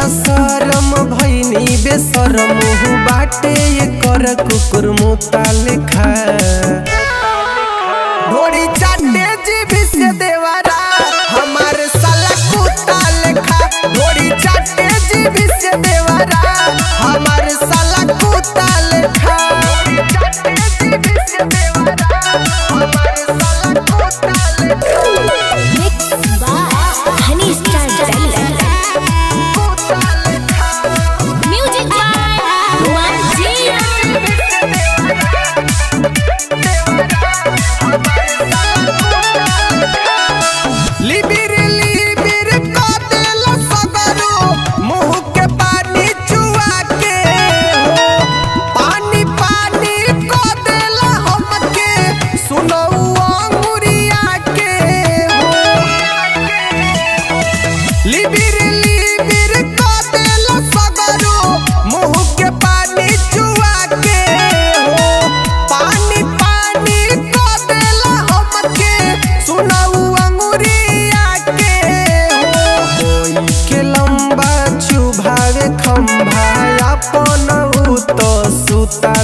शरम भैनी बेशरम बाटे ये कर कुकुर मुता लेखा ढोरी चाटे जीभी से देवरा हमारे साला कुत्ता लेखा ढोरी चाटे जीभी से देवरा हमारे साला कुत्ता लेखा चाटे जीभी से देवरा हमारे साला कुत्ता लेखा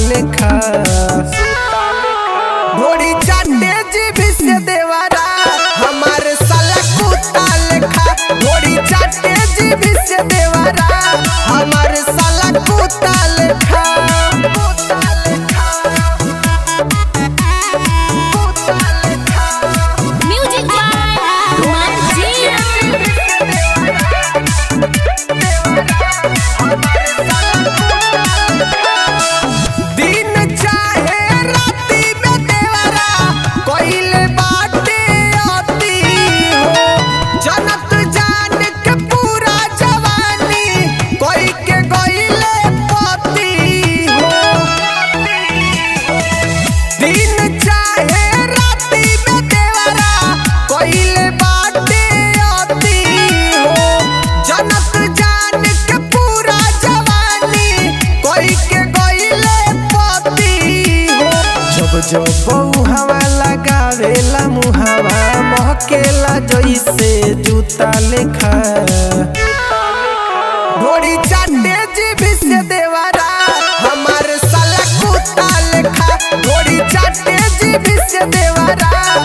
लेखा ढोरी चाटे जीभी से देवरा हमारे साला कुत्ता लेखा ढोरी चाटे जीभी से देवरा हमारे साला कुत्ता लेखा जो बहु हवा लगावेला मुहावा महकेला जैसे जूता लेखा ढोरी चाटे जीभी से देवरा हमारे साला कुत्ता लेखा ढोरी चाटे जीभी से देवरा